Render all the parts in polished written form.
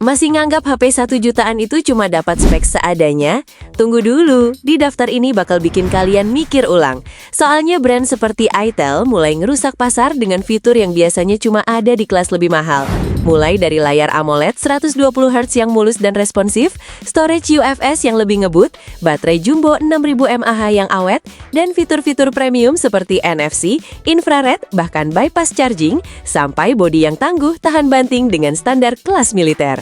Masih nganggap HP 1 jutaan itu cuma dapat spek seadanya? Tunggu dulu, di daftar ini bakal bikin kalian mikir ulang. Soalnya brand seperti Itel mulai ngerusak pasar dengan fitur yang biasanya cuma ada di kelas lebih mahal. Mulai dari layar AMOLED 120Hz yang mulus dan responsif, storage UFS yang lebih ngebut, baterai jumbo 6000 mAh yang awet, dan fitur-fitur premium seperti NFC, infrared, bahkan bypass charging, sampai bodi yang tangguh tahan banting dengan standar kelas militer.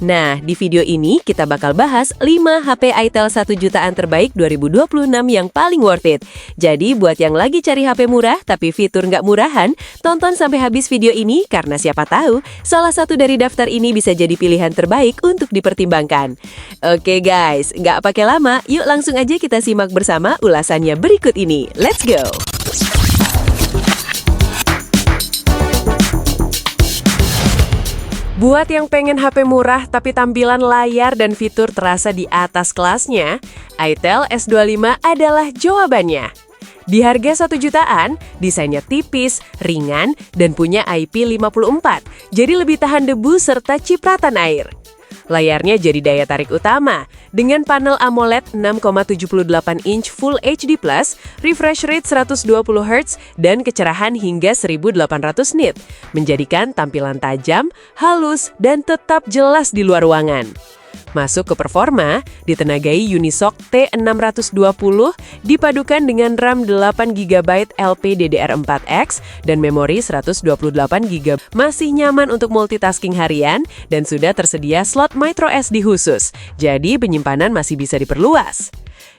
Nah, di video ini kita bakal bahas 5 HP Itel 1 jutaan terbaik 2026 yang paling worth it. Jadi buat yang lagi cari HP murah tapi fitur nggak murahan, tonton sampai habis video ini karena siapa tahu salah satu dari daftar ini bisa jadi pilihan terbaik untuk dipertimbangkan. Oke guys, nggak pakai lama, yuk langsung aja kita simak bersama ulasannya berikut ini. Let's go! Buat yang pengen HP murah tapi tampilan layar dan fitur terasa di atas kelasnya, Itel S25 adalah jawabannya. Di harga 1 jutaan, desainnya tipis, ringan, dan punya IP54, jadi lebih tahan debu serta cipratan air. Layarnya jadi daya tarik utama, dengan panel AMOLED 6,78 inch Full HD+, refresh rate 120Hz, dan kecerahan hingga 1800 nit, menjadikan tampilan tajam, halus, dan tetap jelas di luar ruangan. Masuk ke performa, ditenagai Unisoc T620 dipadukan dengan RAM 8GB LPDDR4X dan memori 128GB. Masih nyaman untuk multitasking harian dan sudah tersedia slot microSD khusus, jadi penyimpanan masih bisa diperluas.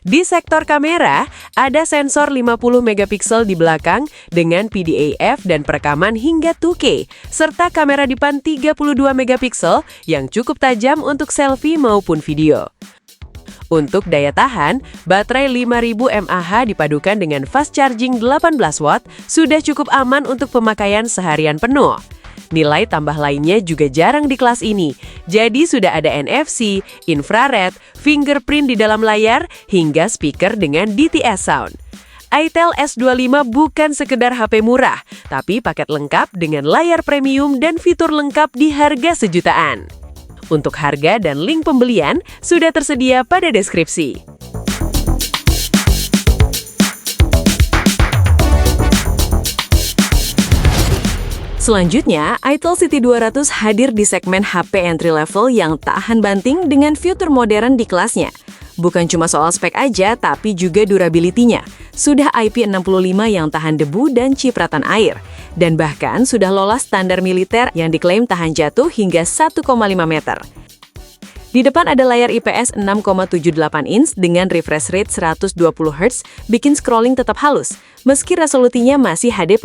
Di sektor kamera, ada sensor 50MP di belakang dengan PDAF dan perekaman hingga 2K, serta kamera depan 32MP yang cukup tajam untuk selfie maupun video. Untuk daya tahan, baterai 5000 mAh dipadukan dengan fast charging 18W sudah cukup aman untuk pemakaian seharian penuh. Nilai tambah lainnya juga jarang di kelas ini, jadi sudah ada NFC, infrared, fingerprint di dalam layar, hingga speaker dengan DTS sound. Itel S25 bukan sekedar HP murah, tapi paket lengkap dengan layar premium dan fitur lengkap di harga sejutaan. Untuk harga dan link pembelian sudah tersedia pada deskripsi. Selanjutnya, Itel City 200 hadir di segmen HP entry level yang tahan banting dengan fitur modern di kelasnya. Bukan cuma soal spek aja, tapi juga durability-nya. Sudah IP65 yang tahan debu dan cipratan air. Dan bahkan sudah lolos standar militer yang diklaim tahan jatuh hingga 1,5 meter. Di depan ada layar IPS 6,78 inch dengan refresh rate 120Hz, bikin scrolling tetap halus, meski resolusinya masih HD+.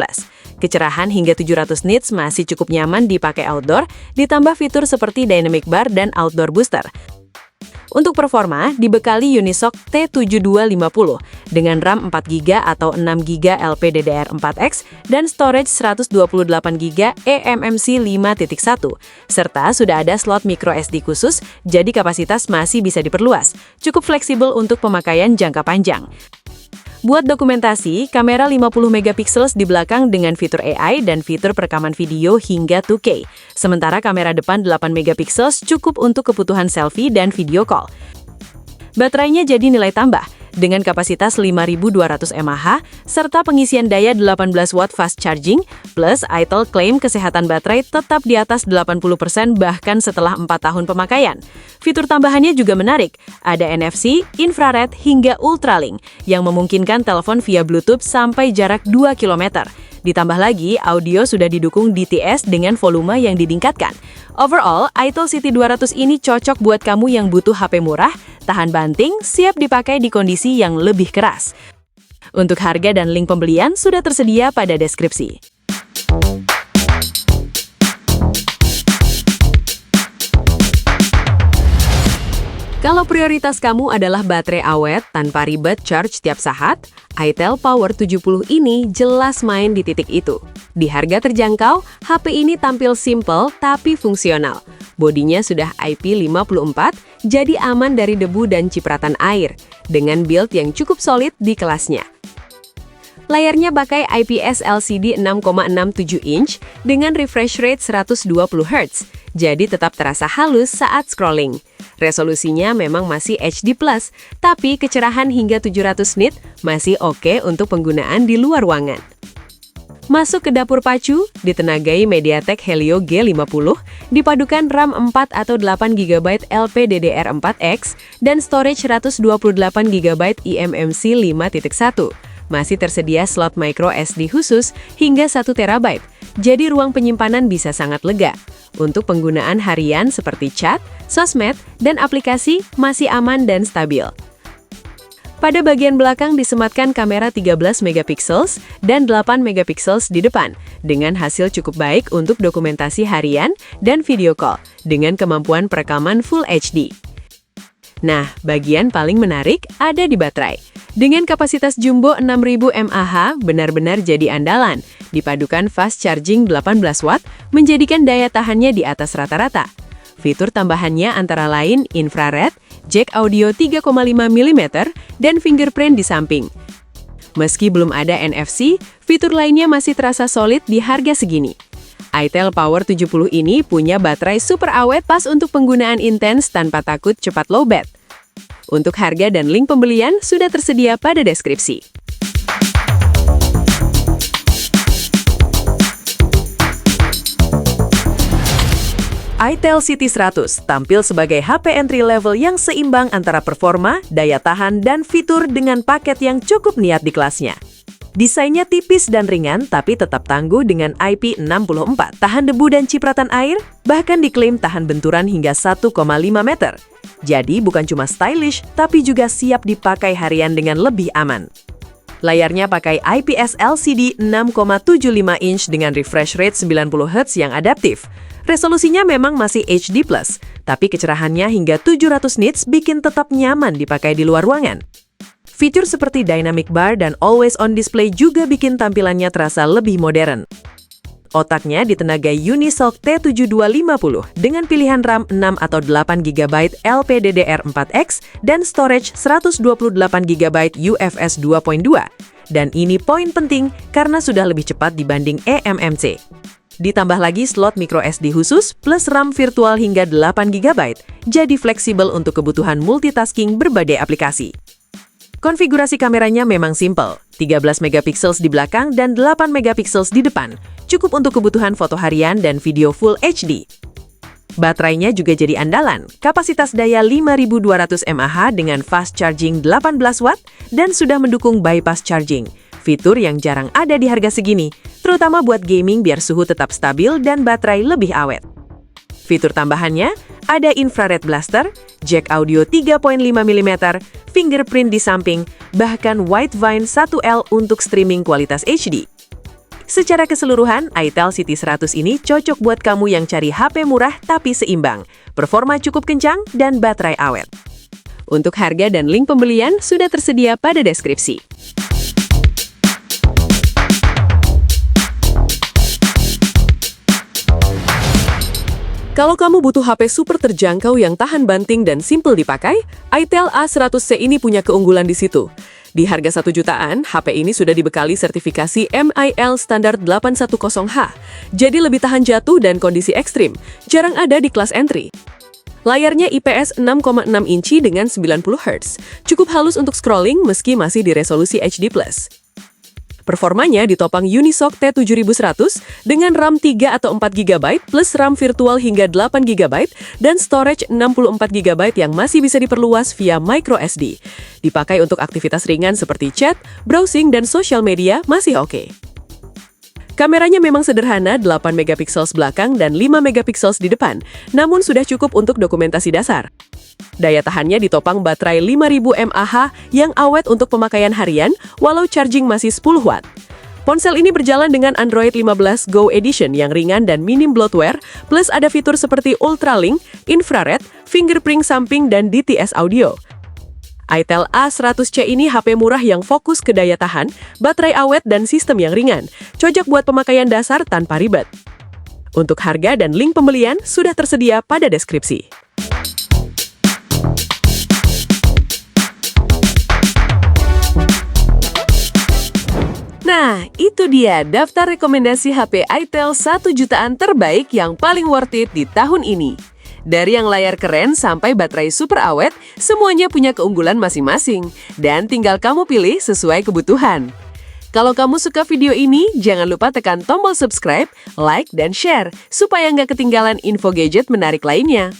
Kecerahan hingga 700 nits masih cukup nyaman dipakai outdoor, ditambah fitur seperti dynamic bar dan outdoor booster. Untuk performa, dibekali Unisoc T7250 dengan RAM 4GB atau 6GB LPDDR4X dan storage 128GB eMMC 5.1, serta sudah ada slot microSD khusus, jadi kapasitas masih bisa diperluas, cukup fleksibel untuk pemakaian jangka panjang. Buat dokumentasi, kamera 50MP di belakang dengan fitur AI dan fitur perekaman video hingga 2K. Sementara kamera depan 8MP cukup untuk kebutuhan selfie dan video call. Baterainya jadi nilai tambah, dengan kapasitas 5200 mAh, serta pengisian daya 18W fast charging, plus Itel klaim kesehatan baterai tetap di atas 80% bahkan setelah 4 tahun pemakaian. Fitur tambahannya juga menarik, ada NFC, infrared, hingga ultralink, yang memungkinkan telepon via Bluetooth sampai jarak 2 km. Ditambah lagi, audio sudah didukung DTS dengan volume yang ditingkatkan. Overall, Itel City 200 ini cocok buat kamu yang butuh HP murah, tahan banting, siap dipakai di kondisi yang lebih keras. Untuk harga dan link pembelian sudah tersedia pada deskripsi. Kalau prioritas kamu adalah baterai awet tanpa ribet charge tiap saat, Itel Power 70 ini jelas main di titik itu. Di harga terjangkau, HP ini tampil simple tapi fungsional. Bodinya sudah IP54, jadi aman dari debu dan cipratan air, dengan build yang cukup solid di kelasnya. Layarnya pakai IPS LCD 6,67 inch dengan refresh rate 120 Hz, jadi tetap terasa halus saat scrolling. Resolusinya memang masih HD+, tapi kecerahan hingga 700 nit masih oke untuk penggunaan di luar ruangan. Masuk ke dapur pacu, ditenagai MediaTek Helio G50, dipadukan RAM 4 atau 8GB LPDDR4X, dan storage 128GB eMMC 5.1. Masih tersedia slot micro SD khusus hingga 1TB, jadi ruang penyimpanan bisa sangat lega. Untuk penggunaan harian seperti chat, sosmed, dan aplikasi masih aman dan stabil. Pada bagian belakang disematkan kamera 13MP dan 8MP di depan, dengan hasil cukup baik untuk dokumentasi harian dan video call, dengan kemampuan perekaman Full HD. Nah, bagian paling menarik ada di baterai. Dengan kapasitas jumbo 6000 mAh, benar-benar jadi andalan. Dipadukan fast charging 18 watt, menjadikan daya tahannya di atas rata-rata. Fitur tambahannya antara lain infrared, jack audio 3,5 mm, dan fingerprint di samping. Meski belum ada NFC, fitur lainnya masih terasa solid di harga segini. itel Power 70 ini punya baterai super awet pas untuk penggunaan intens tanpa takut cepat lowbat. Untuk harga dan link pembelian sudah tersedia pada deskripsi. itel City 100 tampil sebagai HP entry level yang seimbang antara performa, daya tahan, dan fitur dengan paket yang cukup niat di kelasnya. Desainnya tipis dan ringan, tapi tetap tangguh dengan IP64, tahan debu dan cipratan air, bahkan diklaim tahan benturan hingga 1,5 meter. Jadi bukan cuma stylish, tapi juga siap dipakai harian dengan lebih aman. Layarnya pakai IPS LCD 6,75 inch dengan refresh rate 90Hz yang adaptif. Resolusinya memang masih HD+, tapi kecerahannya hingga 700 nits bikin tetap nyaman dipakai di luar ruangan. Fitur seperti dynamic bar dan always on display juga bikin tampilannya terasa lebih modern. Otaknya ditenagai Unisoc T7250 dengan pilihan RAM 6 atau 8GB LPDDR4X dan storage 128GB UFS 2.2. Dan ini poin penting karena sudah lebih cepat dibanding eMMC. Ditambah lagi slot microSD khusus plus RAM virtual hingga 8GB, jadi fleksibel untuk kebutuhan multitasking berbagai aplikasi. Konfigurasi kameranya memang simple, 13MP di belakang dan 8MP di depan, cukup untuk kebutuhan foto harian dan video Full HD. Baterainya juga jadi andalan, kapasitas daya 5200 mAh dengan fast charging 18 watt dan sudah mendukung bypass charging. Fitur yang jarang ada di harga segini, terutama buat gaming biar suhu tetap stabil dan baterai lebih awet. Fitur tambahannya ada infrared blaster, jack audio 3,5 mm, fingerprint di samping, bahkan Widevine 1L untuk streaming kualitas HD. Secara keseluruhan, itel City 100 ini cocok buat kamu yang cari HP murah tapi seimbang, performa cukup kencang, dan baterai awet. Untuk harga dan link pembelian sudah tersedia pada deskripsi. Kalau kamu butuh HP super terjangkau yang tahan banting dan simple dipakai, itel A100C ini punya keunggulan di situ. Di harga 1 jutaan, HP ini sudah dibekali sertifikasi MIL standar 810H, jadi lebih tahan jatuh dan kondisi ekstrim, jarang ada di kelas entry. Layarnya IPS 6,6 inci dengan 90Hz, cukup halus untuk scrolling meski masih di resolusi HD+. Performanya ditopang Unisoc T7100 dengan RAM 3 atau 4GB plus RAM virtual hingga 8GB dan storage 64GB yang masih bisa diperluas via microSD. Dipakai untuk aktivitas ringan seperti chat, browsing, dan social media masih oke. Kameranya memang sederhana, 8MP belakang dan 5MP di depan, namun sudah cukup untuk dokumentasi dasar. Daya tahannya ditopang baterai 5000 mAh yang awet untuk pemakaian harian, walau charging masih 10 watt. Ponsel ini berjalan dengan Android 15 Go Edition yang ringan dan minim bloatware, plus ada fitur seperti ultralink, infrared, fingerprint samping, dan DTS audio. itel A100C ini HP murah yang fokus ke daya tahan, baterai awet, dan sistem yang ringan, cocok buat pemakaian dasar tanpa ribet. Untuk harga dan link pembelian sudah tersedia pada deskripsi. Nah, itu dia daftar rekomendasi HP itel 1 jutaan terbaik yang paling worth it di tahun ini. Dari yang layar keren sampai baterai super awet, semuanya punya keunggulan masing-masing. Dan tinggal kamu pilih sesuai kebutuhan. Kalau kamu suka video ini, jangan lupa tekan tombol subscribe, like, dan share, supaya nggak ketinggalan info gadget menarik lainnya.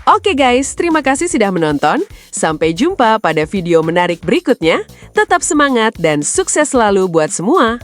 Oke guys, terima kasih sudah menonton. Sampai jumpa pada video menarik berikutnya. Tetap semangat dan sukses selalu buat semua.